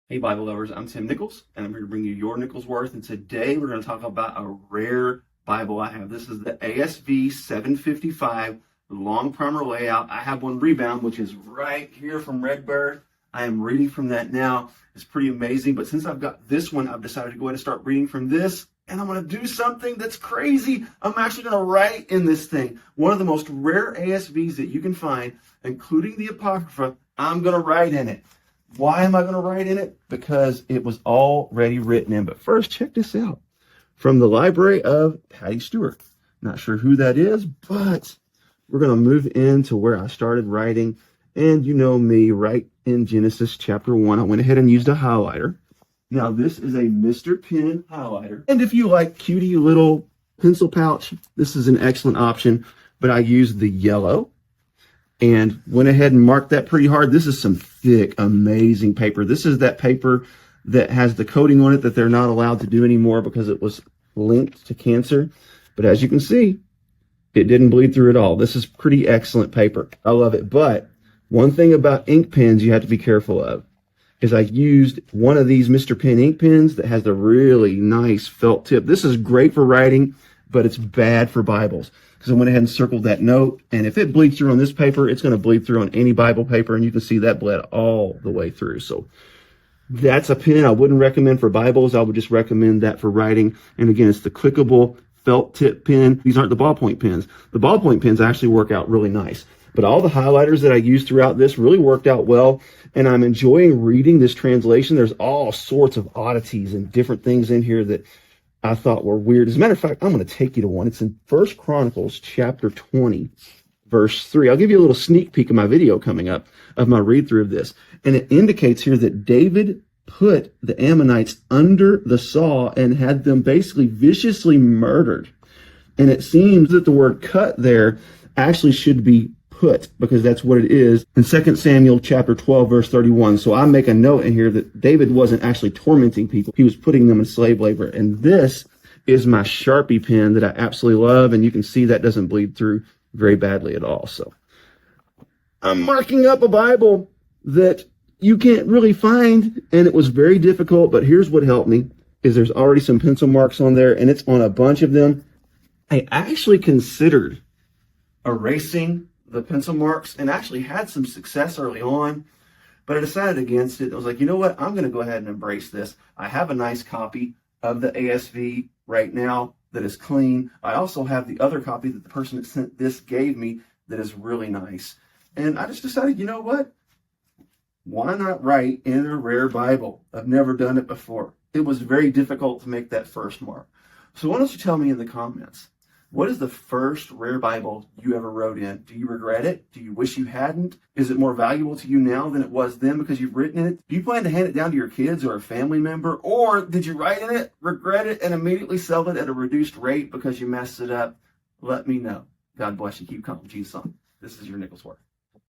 Hey Bible lovers, I'm Tim Nichols, and I'm here to bring you your Nichols Worth. And today we're going to talk about a rare Bible I have. This is the ASV 755 long primer layout. I have one rebound, which is right here from Redbird. I am reading from that now. It's pretty amazing. But since I've got this one, I've decided to go ahead and start reading from this. And I'm going to do something that's crazy. I'm actually going to write in this thing. One of the most rare ASVs that you can find, including the Apocrypha, I'm going to write in it. Why am I going to write in it? Because it was already written in. But first, check this out. From the library of Patty Stewart. Not sure who that is, but we're going to move into where I started writing. And you know me, right in Genesis chapter 1, I went ahead and used a highlighter. Now, this is a Mr. Pen highlighter. And if you like cutie little pencil pouch, this is an excellent option. But I used the yellow and went ahead and marked that pretty hard. This is some thick, amazing paper. This is that paper that has the coating on it that they're not allowed to do anymore because it was linked to cancer. But as you can see, it didn't bleed through at all. This is pretty excellent paper. I love it. But one thing about ink pens you have to be careful of is I used one of these Mr. Pen ink pens that has the really nice felt tip. This is great for writing, but it's bad for Bibles. Because I went ahead and circled that note, and if it bleeds through on this paper, it's going to bleed through on any Bible paper, and you can see that bled all the way through. So that's a pen I wouldn't recommend for Bibles. I would just recommend that for writing. And again, it's the clickable felt tip pen. These aren't the ballpoint pens. The ballpoint pens actually work out really nice. But all the highlighters that I used throughout this really worked out well, and I'm enjoying reading this translation. There's all sorts of oddities and different things in here that I thought were weird. As a matter of fact, I'm going to take you to one. It's in 1 Chronicles chapter 20, verse 3. I'll give you a little sneak peek of my video coming up of my read through of this. And it indicates here that David put the Ammonites under the saw and had them basically viciously murdered. And it seems that the word cut there actually should be put, because that's what it is in 2 Samuel chapter 12, verse 31. So I make a note in here that David wasn't actually tormenting people. He was putting them in slave labor. And this is my Sharpie pen that I absolutely love. And you can see that doesn't bleed through very badly at all. So I'm marking up a Bible that you can't really find. And it was very difficult. But here's what helped me is there's already some pencil marks on there, and it's on a bunch of them. I actually considered erasing the pencil marks and actually had some success early on, but I decided against it. I was like, you know what? I'm going to go ahead and embrace this. I have a nice copy of the ASV right now that is clean. I also have the other copy that the person that sent this gave me that is really nice. And I just decided, you know what? Why not write in a rare Bible? I've never done it before. It was very difficult to make that first mark. So why don't you tell me in the comments, what is the first rare Bible you ever wrote in? Do you regret it? Do you wish you hadn't? Is it more valuable to you now than it was then because you've written in it? Do you plan to hand it down to your kids or a family member? Or did you write in it, regret it, and immediately sell it at a reduced rate because you messed it up? Let me know. God bless you. Keep calm. Jesus on. This is your Nichols Worth.